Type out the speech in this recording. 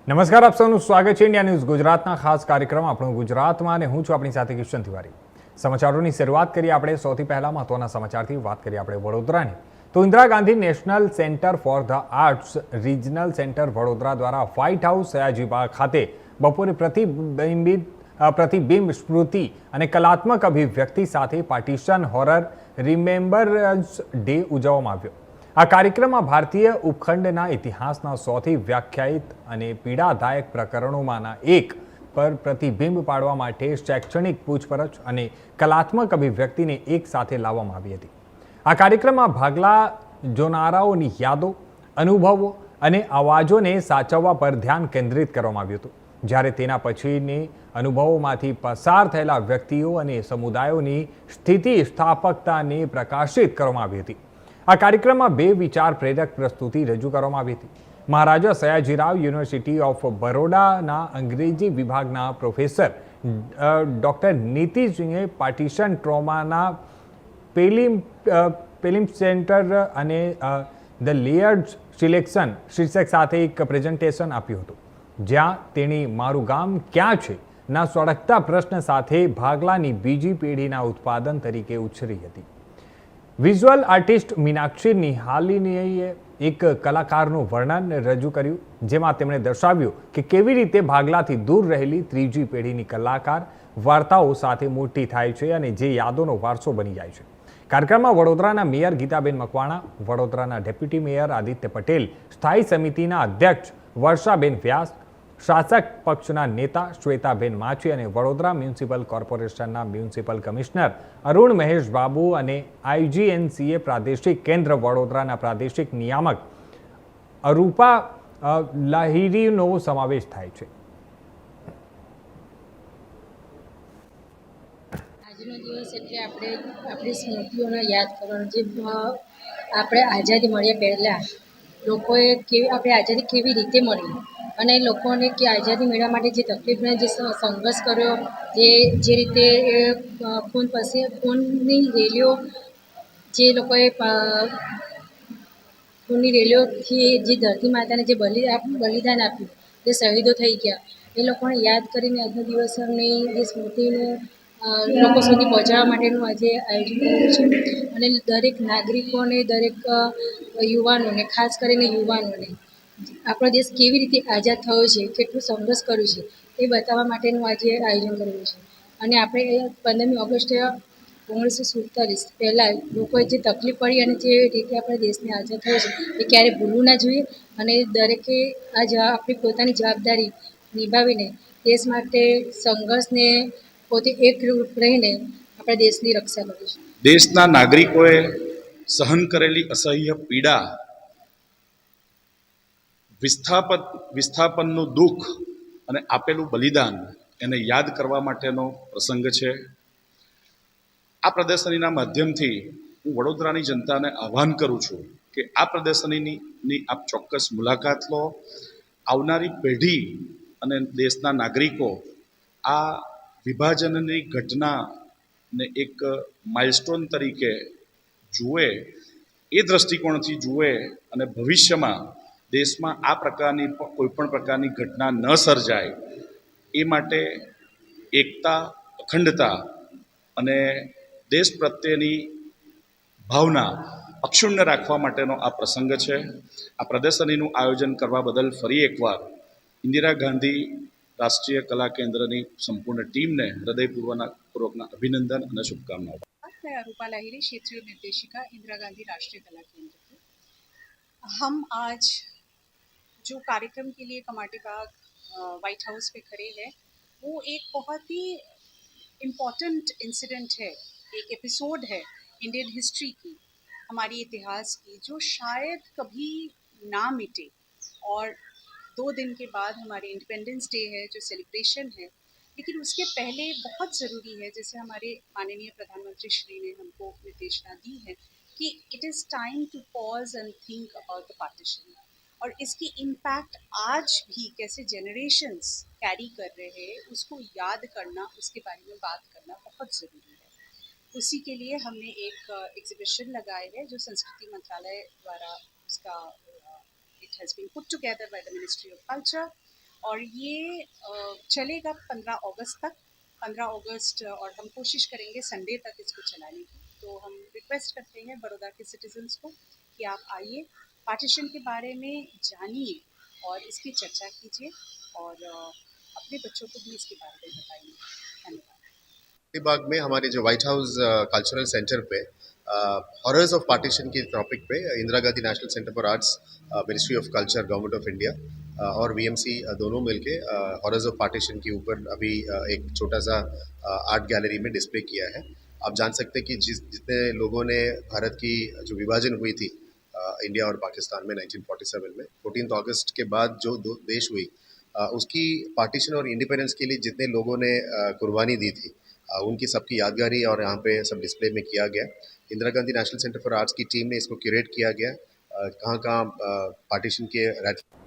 નમસ્કાર, આપ સૌનું સ્વાગત છે ઇન્ડિયા ન્યૂઝ ગુજરાતના ખાસ કાર્યક્રમ આપણું ગુજરાતમાં અને હું છું આપણી સાથે કિશન તિવારી। સમાચારોની શરૂઆત કરીએ આપણે સૌથી પહેલા મહત્વના સમાચારથી વાત કરીએ આપણે વડોદરાની। તો Indira Gandhi national centre for the arts regional centre Vadodara દ્વારા વ્હાઇટ હાઉસ સયાજીબાગ ખાતે બપોરે પ્રતિબિંબ સ્મૃતિ અને કલાત્મક અભિવ્યક્તિ સાથે પાર્ટીશન હોરર રિમેમ્બરન્સ ડે ઉજવવામાં આવ્યો। આ કાર્યક્રમમાં ભારતીય ઉપખંડના ઇતિહાસના સૌથી વ્યાખ્યાયિત અને પીડાદાયક પ્રકરણોમાંના એક પર પ્રતિબિંબ પાડવા માટે શૈક્ષણિક પૂછપરછ અને કલાત્મક અભિવ્યક્તિને એક સાથે લાવવામાં આવી હતી। આ કાર્યક્રમમાં ભાગલા જોનારાઓની યાદો, અનુભવો અને અવાજોને સાચવવા પર ધ્યાન કેન્દ્રિત કરવામાં આવ્યું હતું, જ્યારે તેના પછીની અનુભવોમાંથી પસાર થયેલા વ્યક્તિઓ અને સમુદાયોની સ્થિતિસ્થાપકતાને પ્રકાશિત કરવામાં આવી હતી। આ કાર્યક્રમમાં બે વિચાર પ્રેરક પ્રસ્તુતિ રજૂ કરવામાં આવી હતી। મહારાજા સયાજીરાવ યુનિવર્સિટી ઓફ બરોડાના અંગ્રેજી વિભાગના પ્રોફેસર ડૉક્ટર નીતિસિંહે પાર્ટીશન ટ્રોમાના પેલિમ સેન્ટર અને ધ લેયર્ડ સિલેક્શન શીર્ષક સાથે એક પ્રેઝન્ટેશન આપ્યું હતું, જ્યાં તેણી મારું ગામ ક્યાં છે ના સળગતા પ્રશ્ન સાથે ભાગલાની બીજી પેઢીના ઉત્પાદન તરીકે ઉછરી હતી। વિઝ્યુઅલ આર્ટિસ્ટ મીનાક્ષી નિહાલિનીએ એક કલાકારનું વર્ણન રજૂ કર્યું, જેમાં તેમણે દર્શાવ્યું કે કેવી રીતે ભાગલાથી દૂર રહેલી ત્રીજી પેઢીની કલાકાર વાર્તાઓ સાથે મોટી થાય છે અને જે યાદોનો વારસો બની જાય છે। કાર્યક્રમમાં વડોદરાના મેયર ગીતાબેન મકવાણા, વડોદરાના ડેપ્યુટી મેયર આદિત્ય પટેલ, સ્થાયી સમિતિના અધ્યક્ષ વર્ષાબેન વ્યાસ, શાસક પક્ષના નેતા શ્વેતાબેન માછી અને વડોદરા મ્યુનિસિપલ કોર્પોરેશનના મ્યુનિસિપલ કમિશનર અરુણ મહેશ બાબુ અને આઈજીએનસીએ પ્રાદેશિક કેન્દ્ર વડોદરાના પ્રાદેશિક નિયામક અરૂપા લાહિરીનો સમાવેશ થાય છે। આજનો દિવસ એટલે આપણે આપણી સ્મૃતિઓને યાદ કરવાનો, જે આપણે આઝાદી મળ્યા પહેલાં લોકોએ આપણે આઝાદી કેવી રીતે મળી અને લોકોને કે આઝાદી મેળવવા માટે જે તકલીફને જે સંઘર્ષ કર્યો, જે રીતે ખૂનની રેલીઓ, જે લોકોએ ખૂનની રેલીઓથી જે ધરતી માતાને જે બલિદાન આપ્યું, જે શહીદો થઈ ગયા, એ લોકોને યાદ કરીને આજનો દિવસની જે સ્મૃતિને લોકો સુધી પહોંચાડવા માટેનું આજે આયોજન કર્યું છે। અને દરેક નાગરિકોને, દરેક યુવાનોને, ખાસ કરીને યુવાનોને આપણો દેશ કેવી રીતે આઝાદ થયો છે, કેટલું સંઘર્ષ કર્યું છે, એ બતાવવા માટેનું આજે આયોજન કરેલું છે। અને આપણે 15મી ઓગસ્ટે 1947 પહેલાં લોકોએ જે તકલીફ પડી અને જે રીતે આપણા દેશને આઝાદ થયો છે, એ ક્યારેય ભૂલવું ના જોઈએ અને દરેકે આપણી પોતાની જવાબદારી નિભાવીને દેશ માટે સંઘર્ષને પોતે એકરૂપ રહીને આપણા દેશની રક્ષા કરવી છે। દેશના નાગરિકોએ સહન કરેલી અસહ્ય પીડા, વિસ્થાપનનું દુઃખ અને આપેલું બલિદાન એને યાદ કરવા માટેનો પ્રસંગ છે। આ પ્રદર્શનીના માધ્યમથી હું વડોદરાની જનતાને આહ્વાન કરું છું કે આ પ્રદર્શનીની આપ ચોક્કસ મુલાકાત લો। આવનારી પેઢી અને દેશના નાગરિકો આ વિભાજનની ઘટનાને એક માઇલસ્ટોન તરીકે જુએ, એ દ્રષ્ટિકોણથી જુએ અને ભવિષ્યમાં દેશમાં આ પ્રકારની કોઈપણ પ્રકારની ઘટના ન સર્જાય એ માટે એકતા, અખંડતા અને દેશ પ્રત્યેની ભાવના અક્ષુણ્ણ રાખવા માટેનો આ પ્રસંગ છે। આ પ્રદર્શનીનું આયોજન કરવા બદલ ફરી એકવાર ઇન્દિરા ગાંધી રાષ્ટ્રીય કલા કેન્દ્રની સંपूर्ण ટીમને हृदयपूर्वकના अभिनंदन અને शुभकामनाएं। मैं अरूपा लाहिरी, क्षेत्रीय निर्देशिका, इंदिरा गांधी राष्ट्रीय कला केंद्र की। हम आज जो कार्यक्रम के लिए कमाटी बाग व्हाइट हाउस पे खड़े हैं, वो एक बहुत ही इम्पोर्टेंट इंसिडेंट है, एक एपिसोड है इंडियन हिस्ट्री की, हमारी इतिहास की, जो शायद कभी ना मिटे। और 2 दिन के बाद हमारे इंडिपेंडेंस डे है, जो सेलिब्रेशन है, लेकिन उसके पहले बहुत ज़रूरी है, जैसे हमारे माननीय प्रधानमंत्री श्री ने हमको निर्देशना दी है कि it is time to pause and think about the partition, और इसकी इम्पैक्ट आज भी कैसे जनरेशन्स कैरी कर रहे हैं, उसको याद करना, उसके बारे में बात करना बहुत ज़रूरी है। उसी के लिए हमने एक एग्जीबिशन लगाए है, जो संस्कृति मंत्रालय द्वारा उसका it has been put together by the ministry of culture, और ये चलेगा 15 अगस्त तक। 15 अगस्त और हम कोशिश करेंगे संडे तक इसको चलाने की। तो हम रिक्वेस्ट करते हैं बड़ौदा के सिटीजन्स को कि आप आइए, पार्टीशन के बारे में जानिए और इसकी चर्चा कीजिए और अपने बच्चों को भी इसके बारे में बताइए। धन्यवाद। बाग में हमारे जो व्हाइट हाउस कल्चरल सेंटर पे हॉरर्स ऑफ पार्टीशन के टॉपिक पे Indira Gandhi national centre for arts, ministry of culture, government of India और वीएमसी दोनों मिलके हॉरर्स ऑफ पार्टीशन के ऊपर अभी एक छोटा सा आर्ट गैलरी में डिस्प्ले किया है। आप जान सकते हैं कि जितने लोगों ने भारत की जो विभाजन हुई थी इंडिया और पाकिस्तान में 1947 में 14 अगस्त के बाद जो दो देश हुई, उसकी पार्टीशन और इंडिपेंडेंस के लिए जितने लोगों ने कुर्बानी दी थी, उनकी सबकी यादगारी और यहाँ पे सब डिस्प्ले में किया गया। Indira Gandhi national centre for arts की टीम ने इसको क्यूरेट किया गया, कहाँ कहाँ पार्टीशन के